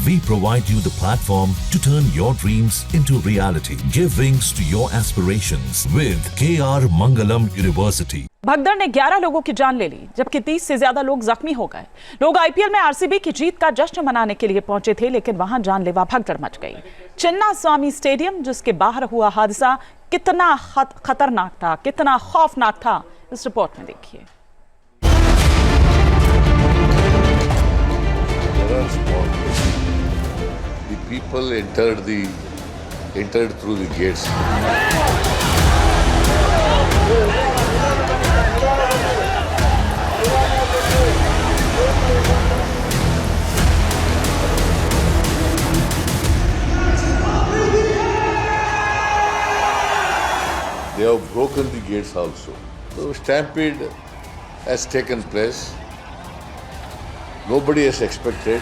We provide you the platform to turn your dreams into reality. Give wings to your aspirations with KR Mangalam University. भगदड़ ने 11 लोगों की जान ले ली, जबकि 30 से ज्यादा लोग जख्मी हो गए। लोग आईपीएल में आरसीबी की जीत का जश्न मनाने के लिए पहुंचे थे, लेकिन वहां जानलेवा भगदड़ मच गई। चिन्नास्वामी स्टेडियम, जिसके बाहर हुआ हादसा कितना खतरनाक था, कितना खौफनाक था, इस रिपोर्ट में देखिए। The people entered through the gates. They have broken the gates also. So stampede has taken place. Nobody has expected.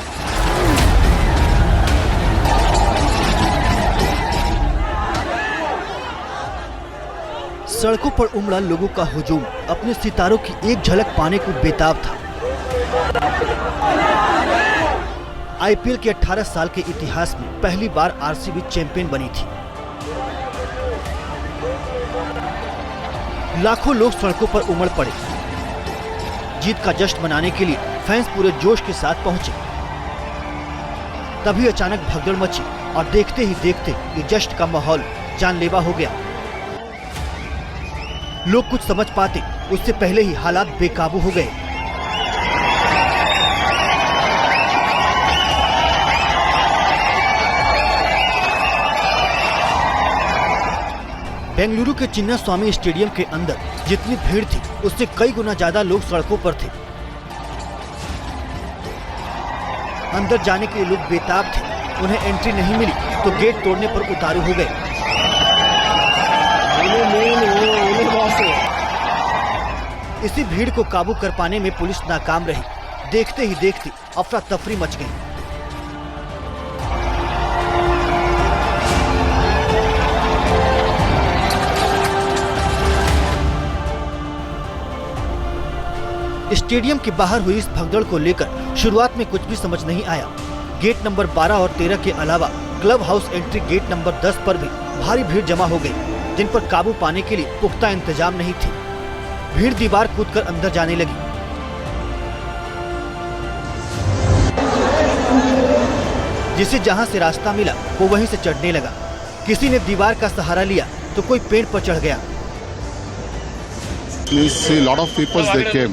सड़कों पर उमड़ा लोगों का हुजूम अपने सितारों की एक झलक पाने को बेताब था। आईपीएल के 18 साल के इतिहास में पहली बार आरसीबी चैंपियन बनी थी। लाखों लोग सड़कों पर उमड़ पड़े। जीत का जश्न मनाने के लिए फैंस पूरे जोश के साथ पहुंचे। तभी अचानक भगदड़ मची और देखते ही देखते ये जश्न का माहौल जानलेवा हो गया। लोग कुछ समझ पाते उससे पहले ही हालात बेकाबू हो गए। बेंगलुरु के चिन्नास्वामी स्टेडियम के अंदर जितनी भीड़ थी, उससे कई गुना ज्यादा लोग सड़कों पर थे। अंदर जाने के लिए लोग बेताब थे। उन्हें एंट्री नहीं मिली तो गेट तोड़ने पर उतारू हो गए। इसी भीड़ को काबू कर पाने में पुलिस नाकाम रही। देखते ही देखते अफरा तफरी मच गई। स्टेडियम के बाहर हुई इस भगदड़ को लेकर शुरुआत में कुछ भी समझ नहीं आया। गेट नंबर 12 और 13 के अलावा club house entry gate number 10 पर भी भारी भीड़ जमा हो गई, जिन पर काबू पाने के लिए पुख्ता इंतजाम नहीं थे। भीड़ दीवार कूदकर अंदर जाने लगी। जिसे जहां से रास्ता मिला वो वहीं से चढ़ने लगा। किसी ने दीवार का सहारा लिया तो कोई पेड़ पर चढ़ गया। We see a lot of people they came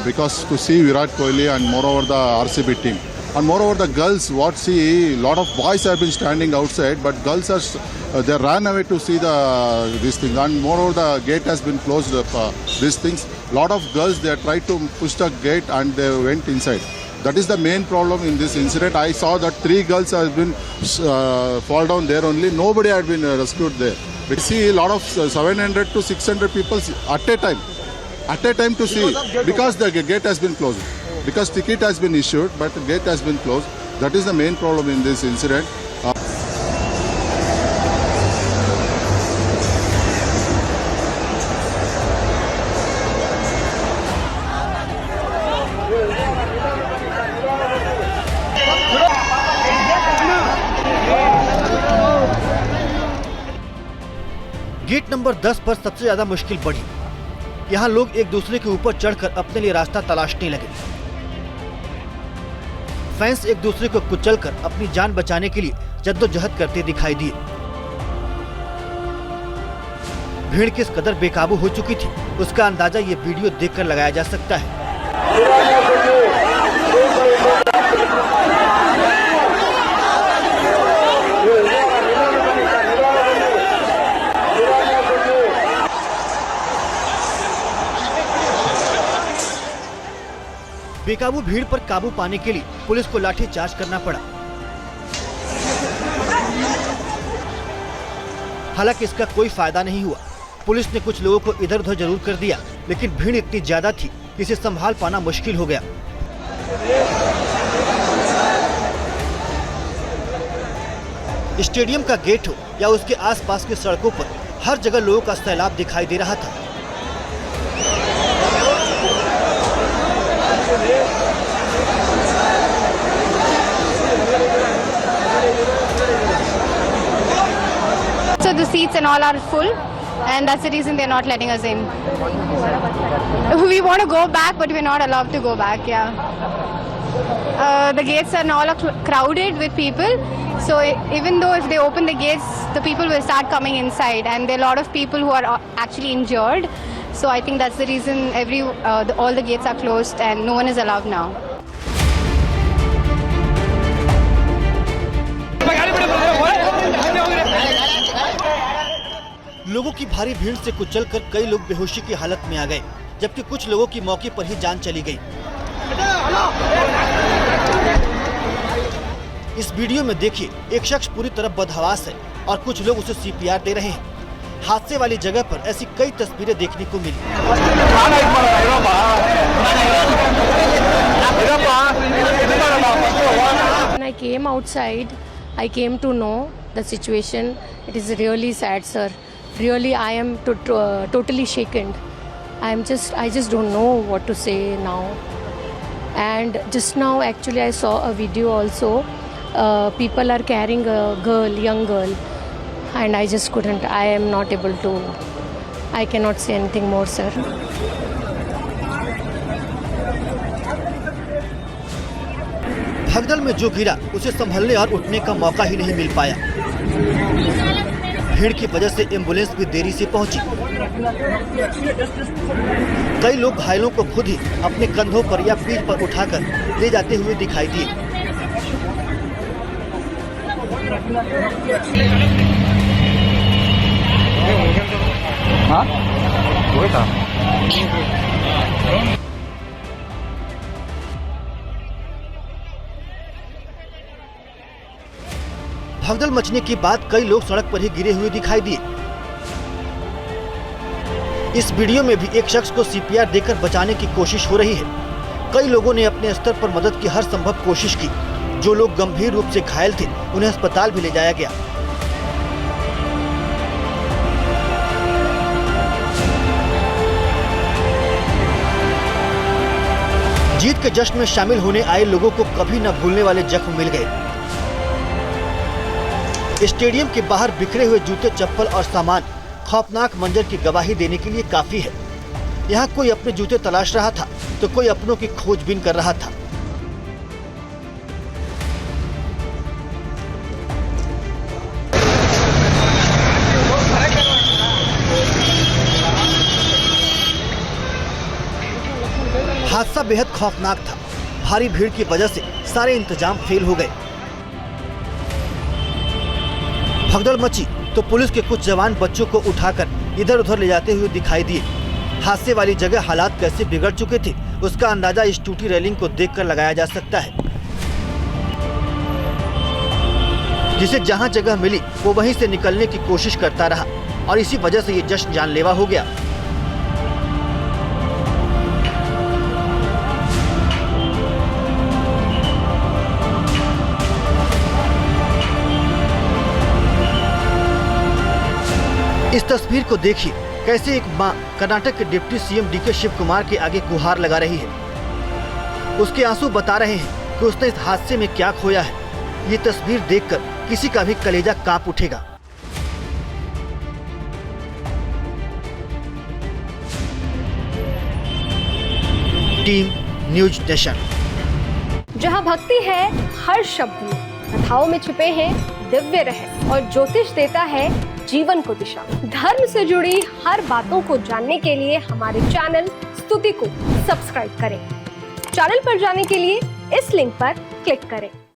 because to see Virat Kohli and moreover the RCB team. And moreover the girls, what see, a lot of boys have been standing outside, but girls are they ran away to see these things. And moreover the gate has been closed. These things, lot of girls they tried to push the gate and they went inside. That is the main problem in this incident. I saw that 3 girls have been fall down there only. Nobody had been rescued there. We see a lot of 700 to 600 people at a time to see, because the gate has been closed. Because ticket has been issued, but the gate has been closed. That is the main problem in this incident. Gate number 10 पर सबसे ज्यादा मुश्किल बढ़ी। यहाँ लोग एक दूसरे के ऊपर चढ़कर अपने लिए रास्ता तलाशने लगे। फैंस एक दूसरे को कुचलकर अपनी जान बचाने के लिए जद्दोजहद करते दिखाई दिए। भीड़ किस कदर बेकाबू हो चुकी थी, उसका अंदाजा ये वीडियो देखकर लगाया जा सकता है। बेकाबू भीड़ पर काबू पाने के लिए पुलिस को लाठीचार्ज करना पड़ा। हालांकि इसका कोई फायदा नहीं हुआ। पुलिस ने कुछ लोगों को इधर उधर जरूर कर दिया, लेकिन भीड़ इतनी ज्यादा थी कि इसे संभाल पाना मुश्किल हो गया। स्टेडियम का गेट हो या उसके आसपास की सड़कों पर हर जगह लोगों का सैलाब दिखाई दे रहा था। seats and all are full, and that's the reason they're not letting us in. We want to go back, but we're not allowed to go back. Yeah. The gates are all crowded with people, so even though if they open the gates, the people will start coming inside, and there are a lot of people who are actually injured. So I think that's the reason all the gates are closed and no one is allowed now. लोगों की भारी भीड़ से कुचलकर कई लोग बेहोशी की हालत में आ गए, जबकि कुछ लोगों की मौके पर ही जान चली गई। इस वीडियो में देखिए, एक शख्स पूरी तरह बदहवास है और कुछ लोग उसे CPR दे रहे हैं। हादसे वाली जगह पर ऐसी कई तस्वीरें देखने को मिली। When I came outside, I came to know the situation. It is really sad, sir. Really, I am totally shaken. I just don't know what to say now. And just now, actually, I saw a video also. People are carrying a girl, young girl, and I just couldn't. I am not able to. I cannot say anything more, sir. भगदड़ में जो गिरा उसे संभलने और उठने का मौका ही नहीं मिल पाया। भीड़ की वजह से एम्बुलेंस भी देरी से पहुंची। कई लोग घायलों को खुद ही अपने कंधों पर या पीठ पर उठाकर ले जाते हुए दिखाई दिए। भगदड़ मचने के बाद कई लोग सड़क पर ही गिरे हुए दिखाई दिए। इस वीडियो में भी एक शख्स को CPR देकर बचाने की कोशिश हो रही है। कई लोगों ने अपने स्तर पर मदद की हर संभव कोशिश की। जो लोग गंभीर रूप से घायल थे उन्हें अस्पताल भी ले जाया गया। जीत के जश्न में शामिल होने आए लोगों को कभी न भूलने वाले जख्म मिल गए। स्टेडियम के बाहर बिखरे हुए जूते, चप्पल और सामान खौफनाक मंजर की गवाही देने के लिए काफी है। यहाँ कोई अपने जूते तलाश रहा था तो कोई अपनों की खोजबीन कर रहा था। हादसा बेहद खौफनाक था। भारी भीड़ की वजह से सारे इंतजाम फेल हो गए। भगदड़ मची तो पुलिस के कुछ जवान बच्चों को उठाकर इधर उधर ले जाते हुए दिखाई दिए। हादसे वाली जगह हालात कैसे बिगड़ चुके थे उसका अंदाजा इस टूटी रेलिंग को देखकर लगाया जा सकता है। जिसे जहां जगह मिली वो वहीं से निकलने की कोशिश करता रहा और इसी वजह से ये जश्न जानलेवा हो गया। इस तस्वीर को देखिए, कैसे एक मां कर्नाटक के deputy CM DK Shiv Kumar के आगे गुहार लगा रही है। उसके आंसू बता रहे हैं कि उसने इस हादसे में क्या खोया है। ये तस्वीर देखकर किसी का भी कलेजा कांप उठेगा। Team news nation. जहां भक्ति है हर शब्द में, कथाओं में छुपे हैं दिव्य रहस्य और ज्योतिष देता है जीवन को दिशा। धर्म से जुड़ी हर बातों को जानने के लिए हमारे चैनल स्तुति को सब्सक्राइब करें। चैनल पर जाने के लिए इस लिंक पर क्लिक करें।